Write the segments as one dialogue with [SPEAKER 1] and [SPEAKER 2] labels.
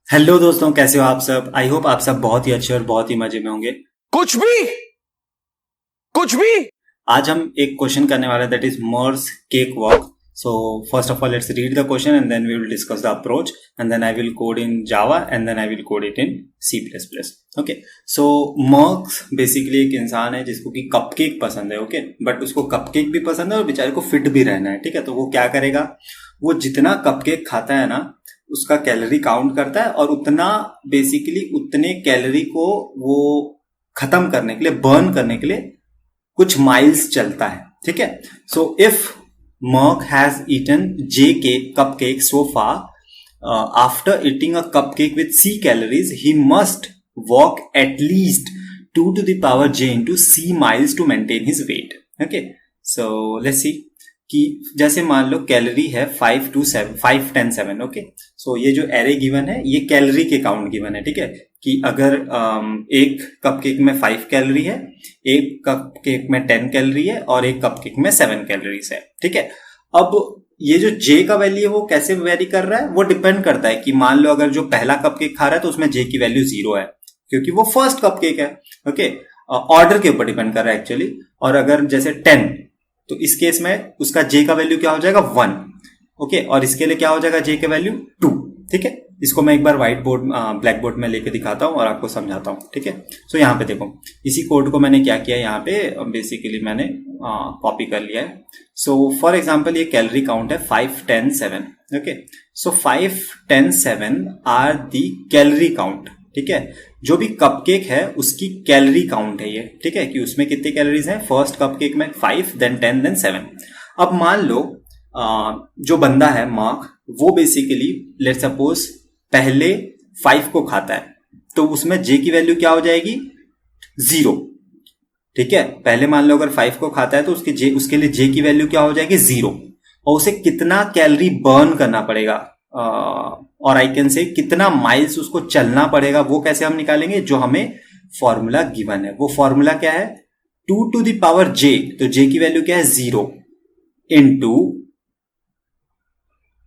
[SPEAKER 1] Hello दोस्तों, कैसे हो आप सब। आई होप आप सब बहुत ही अच्छे और बहुत ही मजे में होंगे।
[SPEAKER 2] कुछ भी कुछ भी।
[SPEAKER 1] आज हम एक क्वेश्चन करने वाले हैं, that is Marc's cakewalk. So first of all let's read the question and then we will discuss the approach and then I will code in Java and then I will code it in C plus plus. Okay, so Marc's basically एक इंसान है जिसको कि cupcake पसंद है। Okay, but उसको cupcake भी पसंद है और बेचारे को फिट भी रहना है। ठीक है, तो वो क्या करेगा, वो जितना कपकेक खाता है ना उसका कैलोरी काउंट करता है और उतना बेसिकली उतने कैलोरी को वो खत्म करने के लिए, बर्न करने के लिए कुछ माइल्स चलता है। ठीक है, so if Marc has eaten j cake cupcake so far, after eating a cupcake with c calories he must walk at least 2 to the power j into c miles to maintain his weight. Okay, so let's see कि जैसे मान low calorie है 5 to 7, 5 10 7। Okay, सो ये जो array given है ये calorie के count given है। ठीक है, कि अगर एक कप केक में 5 कैलोरी है, एक कप केक में 10 कैलोरी है और एक कप केक में 7 कैलोरीज है। ठीक है, अब ये जो जे का वैल्यू है वो कैसे वेरी कर रहा है, वो डिपेंड करता है कि मान लो अगर जो पहला कप केक खा रहा है तो उसमें जे की वैल्यू 0 है क्योंकि वो फर्स्ट कप केक है। ओके, ऑर्डर के ऊपर डिपेंड कर रहा है एक्चुअली। और अगर जैसे 10, तो इस केस में उसका जे का वैल्यू क्या हो जाएगा 1। ओके, और इसके लिए क्या हो जाएगा जे का वैल्यू 2। ठीक है, इसको मैं एक बार व्हाइट बोर्ड ब्लैक बोर्ड में लेके दिखाता हूं और आपको समझाता हूं। ठीक है, सो यहाँ पे देखो, इसी कोड को मैंने क्या किया, यहाँ पे बेसिकली मैंने कॉपी कर लिया है। सो फॉर एग्जाम्पल ये कैलोरी काउंट है 5 10 7। Okay, so 5 10 7 are the calorie count. ठीक है, जो भी कपकेक है उसकी कैलोरी काउंट है ये। ठीक है, कि उसमें कितनी कैलोरीज हैं, फर्स्ट कपकेक में 5 देन 10 देन 7। अब मान लो जो बंदा है मार्क, वो बेसिकली लेट सपोज पहले 5 को खाता है तो उसमें जे की वैल्यू क्या हो जाएगी 0। ठीक है, पहले मान लो अगर 5 को खाता है तो उसके लिए जे की वैल्यू क्या हो जाएगी 0। और उसे कितना कैलोरी बर्न करना पड़ेगा, और आई कैन से कितना माइल्स उसको चलना पड़ेगा, वो कैसे हम निकालेंगे, जो हमें फॉर्मूला गिवन है। वो फॉर्मूला क्या है, 2 to the power j, तो j की वैल्यू क्या है 0 इंटू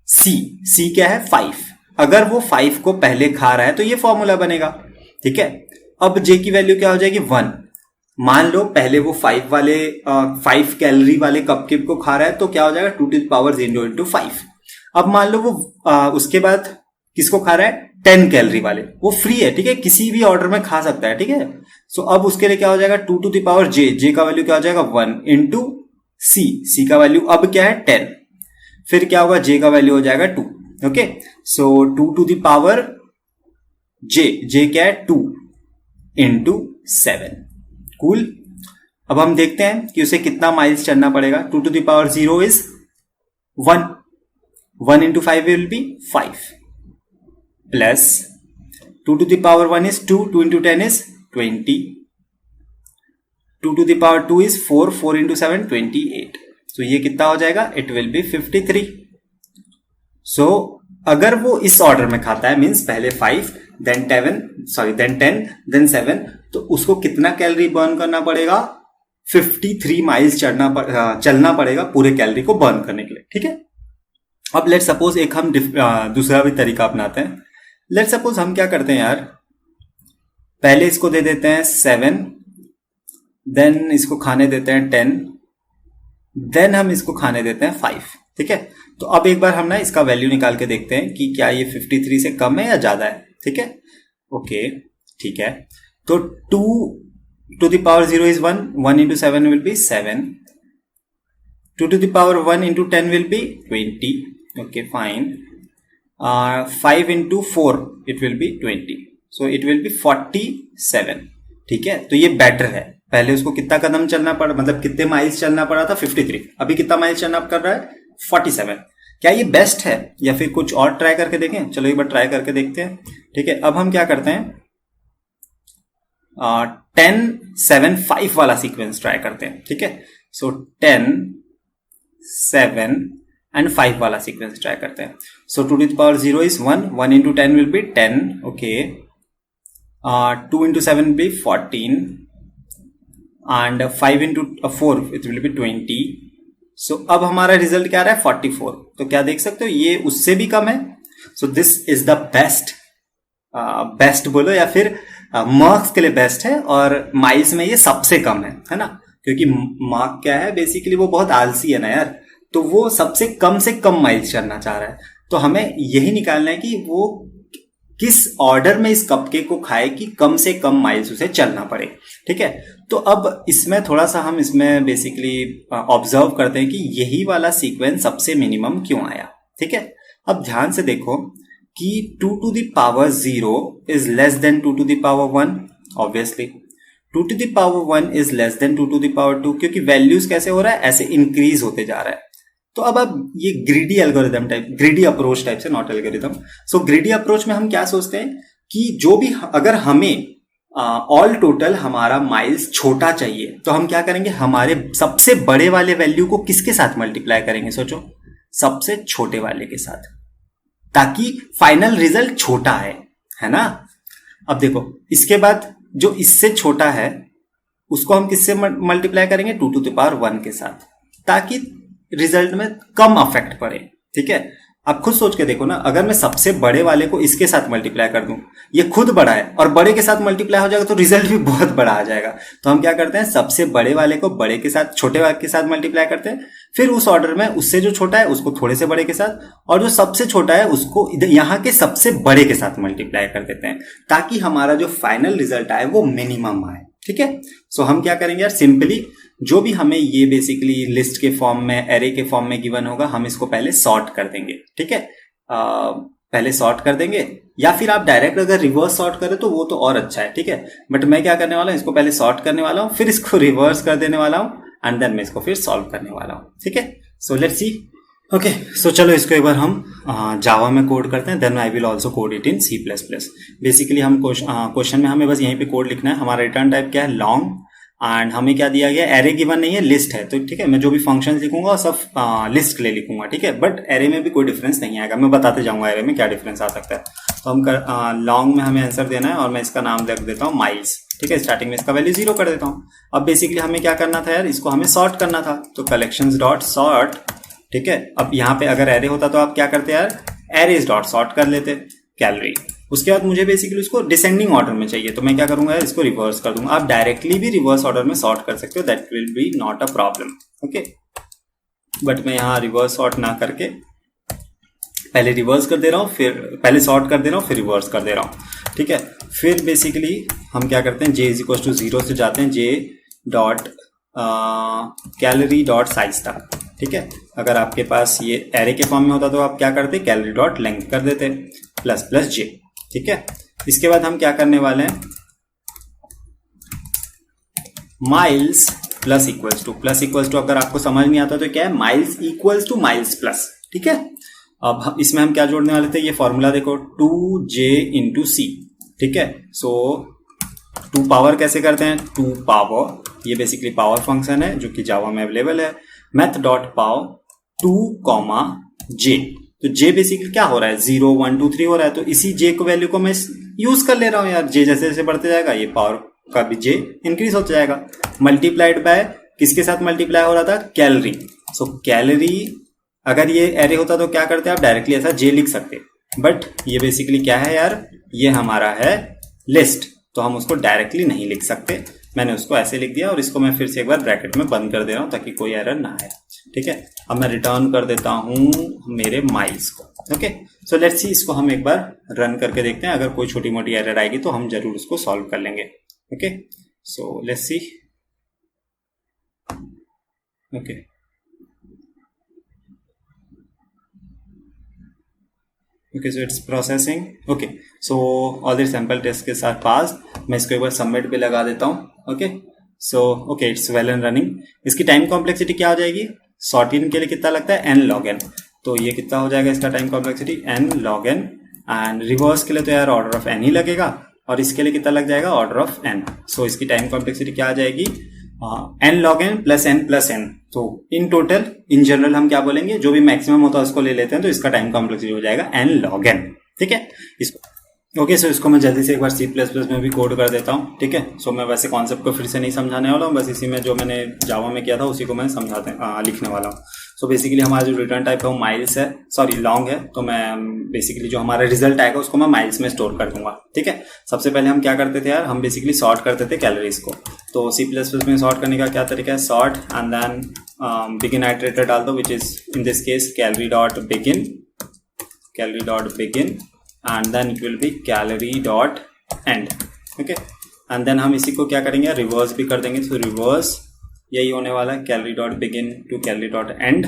[SPEAKER 1] c क्या है 5। अगर वो 5 को पहले खा रहा है तो ये फॉर्मूला बनेगा। ठीक है, अब j की वैल्यू क्या हो जाएगी 1। मान लो पहले वो 5 कैलोरी वाले कपकेक को खा रहा है तो क्या हो जाएगा 2 to the power 0 इंटू 5। अब मान लो वो उसके बाद किसको खा रहा है 10 कैलोरी वाले, वो फ्री है। ठीक है, किसी भी ऑर्डर में खा सकता है। ठीक है, सो अब उसके लिए क्या हो जाएगा 2 to the power जे का वैल्यू क्या हो जाएगा 1 इंटू सी का वैल्यू अब क्या है 10। फिर क्या होगा जे का वैल्यू हो जाएगा 2। Okay, so 2 to the power जे क्या है 2 इंटू 7। कूल, अब हम देखते हैं कि उसे कितना माइल्स चलना पड़ेगा। 2 to the power 0 is 1, 1 into 5 will be 5 plus 2 to the power 1 is 2, 2 into 10 is 20, 2 to the power 2 is 4, 4 into 7 28। so ये कितना हो जाएगा, it will be 53। so अगर वो इस ऑर्डर में खाता है मीन्स पहले 5 देन 10 देन 7, तो उसको कितना कैलोरी बर्न करना पड़ेगा 53 माइल्स चलना पड़ेगा पूरे कैलोरी को बर्न करने के लिए। ठीक है, अब लेट सपोज एक हम दूसरा भी तरीका अपनाते हैं। लेट सपोज हम क्या करते हैं यार, पहले इसको दे देते हैं 7, देन इसको खाने देते हैं 10, देन हम इसको खाने देते हैं 5। ठीक है, तो अब एक बार हम ना इसका वैल्यू निकाल के देखते हैं कि क्या ये 53 से कम है या ज्यादा है। ठीक है, ओके ठीक है, तो 2 to the power 0 is 1, 1 into 7 will be 7, 2 to the power 1 into 10 will be 20। okay fine, 5 into 4 it will be 20, so it will be 47। ठीक है, तो ये बेटर है। पहले उसको कितना कदम चलना पड़ा, मतलब कितने माइल्स चलना पड़ा था 53, अभी कितना माइल्स चलना कर रहा है 47। क्या ये बेस्ट है या फिर कुछ और ट्राई करके देखें, चलो एक बार ट्राई करके देखते हैं। ठीक है, अब हम क्या करते हैं 10 7 5 वाला सीक्वेंस ट्राई करते हैं। ठीक है, सो 10 7 एंड 5 वाला सीक्वेंस ट्राई करते हैं। सो 2 to the power 0 is 1, 1 into 10 will be 10। okay, 2 into 7 will be 14 and 5 into 4 it will be 20। सो अब हमारा रिजल्ट क्या आ रहा है 44। तो क्या देख सकते हो ये उससे भी कम है। So this is the best best बोलो या फिर मार्क्स के लिए बेस्ट है, और माइल्स में ये सबसे कम है ना, क्योंकि मार्क क्या है बेसिकली, वो बहुत आलसी है ना यार, तो वो सबसे कम माइल्स चलना चाह रहा है। तो हमें यही निकालना है कि वो किस ऑर्डर में इस कपकेक को खाए कि कम से कम माइल्स उसे चलना पड़े। ठीक है, तो अब इसमें थोड़ा सा हम इसमें बेसिकली ऑब्जर्व करते हैं कि यही वाला सीक्वेंस सबसे मिनिमम क्यों आया। ठीक है, अब ध्यान से देखो कि 2 to the power 0 is less than 2 to the power 1, obviously 2 to the power 1 is less than 2 to the power 2, क्योंकि वैल्यूज कैसे हो रहा है, ऐसे इंक्रीज होते जा रहा है। तो अब ये greedy algorithm type, greedy approach type से, not algorithm. So greedy approach में हम क्या सोचते हैं कि जो भी, अगर हमें ऑल टोटल हमारा माइल्स छोटा चाहिए तो हम क्या करेंगे, हमारे सबसे बड़े वाले वैल्यू को किसके साथ मल्टीप्लाई करेंगे, सोचो, सबसे छोटे वाले के साथ, ताकि फाइनल रिजल्ट छोटा है ना। अब देखो, इसके बाद जो इससे छोटा है उसको हम किससे मल्टीप्लाई करेंगे, 2 to the power 1 के साथ, ताकि रिजल्ट में कम अफेक्ट पड़े। ठीक है, अब खुद सोच के देखो ना, अगर मैं सबसे बड़े वाले को इसके साथ मल्टीप्लाई कर दूं, ये खुद बड़ा है और बड़े के साथ मल्टीप्लाई हो जाएगा तो रिजल्ट भी बहुत बड़ा आ जाएगा। तो हम क्या करते हैं, सबसे बड़े वाले को बड़े के साथ, छोटे वाले के साथ मल्टीप्लाई करते हैं, फिर उस ऑर्डर में उससे जो छोटा है उसको थोड़े से बड़े के साथ, और जो सबसे छोटा है उसको यहाँ के सबसे बड़े के साथ मल्टीप्लाई कर देते हैं, ताकि हमारा जो फाइनल रिजल्ट आए वो मिनिमम आए। ठीक है, सो हम क्या करेंगे यार, सिंपली जो भी हमें ये बेसिकली लिस्ट के फॉर्म में, एरे के फॉर्म में गिवन होगा, हम इसको पहले सॉर्ट कर देंगे। ठीक है, पहले सॉर्ट कर देंगे, या फिर आप डायरेक्ट अगर रिवर्स सॉर्ट करें तो वो तो और अच्छा है। ठीक है, बट मैं क्या करने वाला हूँ, इसको पहले सॉर्ट करने वाला हूँ, फिर इसको रिवर्स कर देने वाला हूँ, एंड देन मैं इसको फिर सॉल्व करने वाला हूँ। ठीक है, सो लेट्स सी। ओके, सो चलो इसको एक बार हम जावा में कोड करते हैं, then I will also code it in C++। Basically हम क्वेश्चन में हमें बस यहीं पे कोड लिखना है। हमारा रिटर्न टाइप क्या है, लॉन्ग, एंड हमें क्या दिया गया, एरे गिवन नहीं है, लिस्ट है। तो ठीक है, मैं जो भी फंक्शन लिखूंगा सब लिस्ट के लिए लिखूंगा। ठीक है, बट एरे में भी कोई डिफरेंस नहीं आएगा, मैं बताते जाऊंगा एरे में क्या डिफरेंस आ सकता है। तो हम लॉन्ग में हमें आंसर देना है, और मैं इसका नाम रख देता हूँ माइल्स। ठीक है, स्टार्टिंग में इसका वैल्यू 0 कर देता हूँ। अब बेसिकली हमें क्या करना था यार, इसको हमें सॉर्ट करना था, तो कलेक्शंस डॉट सॉर्ट। ठीक है, अब यहाँ पे अगर एरे होता तो आप क्या करते यार, एरेज डॉट सॉर्ट कर लेते, कैलोरी। उसके बाद मुझे बेसिकली उसको डिसेंडिंग ऑर्डर में चाहिए, तो मैं क्या करूंगा, इसको रिवर्स कर दूंगा। आप डायरेक्टली भी रिवर्स ऑर्डर में सॉर्ट कर सकते हो, that will be not a problem. Okay, but मैं यहाँ रिवर्स सॉर्ट ना करके पहले रिवर्स कर दे रहा हूँ, फिर पहले सॉर्ट कर दे रहा हूँ, फिर रिवर्स कर दे रहा हूँ। ठीक है, फिर बेसिकली हम क्या करते हैं, j = 0 से जाते हैं j dot calorie dot size तक। ठीक है, अगर आपके पास ये एरे के फॉर्म में होता तो आप क्या करते, कैलोरी डॉट लेंथ कर देते प्लस प्लस j। ठीक है, इसके बाद हम क्या करने वाले हैं, माइल्स प्लस इक्वल्स टू अगर आपको समझ नहीं आता तो क्या है, miles equals two miles plus. ठीक है, अब इसमें हम क्या जोड़ने वाले थे, ये फॉर्मूला देखो, 2j × c। ठीक है, सो 2 पावर कैसे करते हैं, 2 पावर, ये बेसिकली पावर फंक्शन है जो कि जावा में अवेलेबल है, मैथ डॉट पावर 2, j। तो j बेसिकली क्या हो रहा है, 0 1 2 3 हो रहा है, तो इसी j को वैल्यू को मैं यूज कर ले रहा हूं यार। j जैसे जैसे बढ़ते जाएगा ये पावर का भी j इंक्रीज होता जाएगा, मल्टीप्लाइड बाय किसके साथ मल्टीप्लाई हो रहा था, कैलोरी। सो कैलोरी, अगर ये एरे होता तो क्या करते आप, डायरेक्टली ऐसा j लिख सकते, बट ये बेसिकली क्या है यार, ये हमारा है लिस्ट, तो हम उसको डायरेक्टली नहीं लिख सकते। मैंने उसको ऐसे लिख दिया, और इसको मैं फिर से एक बार ब्रैकेट में बंद कर दे रहा हूं ताकि कोई एरर ना आए। ठीक है, अब मैं रिटर्न कर देता हूं मेरे माइल्स को। ओके, सो लेट्स सी, इसको हम एक बार रन करके देखते हैं, अगर कोई छोटी मोटी एरर आएगी तो हम जरूर उसको सॉल्व कर लेंगे। Okay, so let's see. Okay, okay, so it's processing. Okay, so all the sample test के साथ पास, मैं इसको एक बार सबमिट पे लगा देता हूँ। Okay, so okay, it's well and running. इसकी टाइम कॉम्प्लेक्सिटी क्या हो जाएगी, सॉर्ट इन के लिए कितना लगता है, n log n, तो ये कितना हो जाएगा इसका time complexity, n log n। And reverse के लिए तो यार ऑर्डर ऑफ n ही लगेगा, और इसके लिए कितना लग जाएगा, ऑर्डर ऑफ n। सो इसकी टाइम कॉम्प्लेक्सिटी क्या आ जाएगी, n log n plus n plus n। तो इन टोटल, इन जनरल हम क्या बोलेंगे, जो भी मैक्सिमम होता है उसको ले लेते हैं, तो इसका टाइम कॉम्प्लेक्सिटी हो जाएगा n log n। ठीक है, इसको ओके, सो इसको मैं जल्दी से एक बार C++ में भी कोड कर देता हूँ, ठीक है। सो मैं वैसे कॉन्सेप्ट को फिर से नहीं समझाने वाला हूँ, बस इसी में जो मैंने जावा में किया था उसी को मैं लिखने वाला हूँ। सो बेसिकली हमारा जो रिटर्न टाइप है वो माइल्स है, सॉरी लॉन्ग है। तो मैं बेसिकली जो हमारा रिजल्ट आएगा उसको मैं माइल्स में स्टोर कर दूंगा, ठीक है। सबसे पहले हम क्या करते थे यार, हम बेसिकली सॉर्ट करते थे कैलोरीज को। तो C++ में सॉर्ट करने का क्या तरीका है, sort and then begin iterator डाल दो, which is in this case calorie dot begin and then it will be calorie dot end, okay। and then हम इसी को क्या करेंगे, रिवर्स भी कर देंगे। तो रिवर्स यही होने वाला है, calorie dot begin to calorie dot end।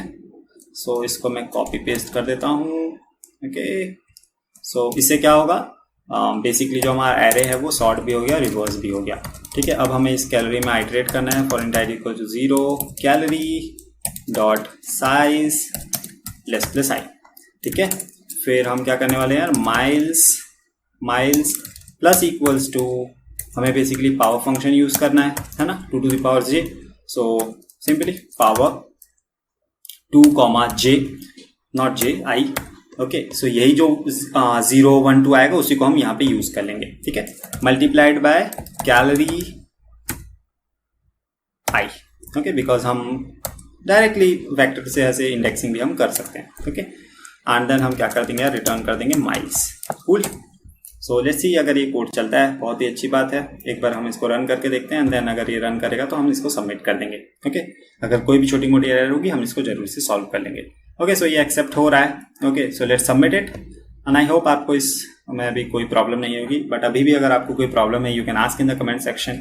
[SPEAKER 1] सो इसको मैं कॉपी पेस्ट कर देता हूँ, ओके। सो इससे क्या होगा, बेसिकली जो हमारा एरे है वो सॉर्ट भी हो गया, रिवर्स भी हो गया, ठीक है। अब हमें इस कैलोरी में आइटरेट करना है, for int equal to 0 calorie dot size plus I, ठीक है। फिर हम क्या करने वाले हैं यार, माइल्स प्लस इक्वल्स टू, हमें बेसिकली पावर फंक्शन यूज करना है ना, 2 to the power j। So simply power 2, j, not j, i, okay. So यही जो 0, 1, 2 आएगा उसी को हम यहाँ पे यूज कर लेंगे, ठीक है। Multiplied by calorie i, okay, because हम डायरेक्टली वेक्टर से ऐसे इंडेक्सिंग भी हम कर सकते हैं, ओके। एंड देन हम क्या कर देंगे, रिटर्न कर देंगे माइल्स, कूल। सो लेट्स सी अगर ये कोड चलता है, बहुत ही अच्छी बात है। एक बार हम इसको रन करके देखते हैं, एंड देन अगर ये रन करेगा तो हम इसको सबमिट कर देंगे, ओके। अगर कोई भी छोटी मोटी एरर होगी हम इसको जरूर से सॉल्व कर लेंगे, ओके। सो ये एक्सेप्ट हो रहा है, okay. So let's submit it and I hope आपको इस में अभी कोई प्रॉब्लम नहीं होगी, बट अभी भी अगर आपको कोई प्रॉब्लम है, you can ask in the comment section.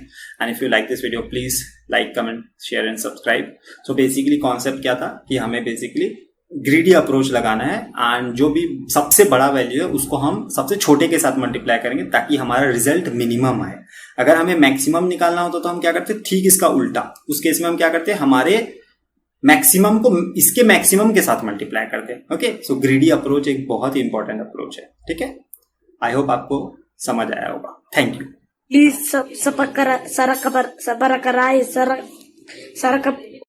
[SPEAKER 1] And if you like this video please like, comment, share and subscribe. So basically concept क्या था कि हमें बेसिकली ग्रीडी अप्रोच लगाना है, एंड जो भी सबसे बड़ा वैल्यू है उसको हम सबसे छोटे के साथ मल्टीप्लाई करेंगे ताकि हमारा रिजल्ट मिनिमम आए। अगर हमें मैक्सिमम निकालना होता तो हम क्या करते, ठीक इसका उल्टा। उस केस में हम क्या करते, हमारे मैक्सिमम को इसके मैक्सिमम के साथ मल्टीप्लाई करते, ओके। सो ग्रीडी अप्रोच एक बहुत ही इंपॉर्टेंट अप्रोच है, ठीक है। आई होप आपको समझ आया होगा, थैंक यू।
[SPEAKER 3] Please subscribe,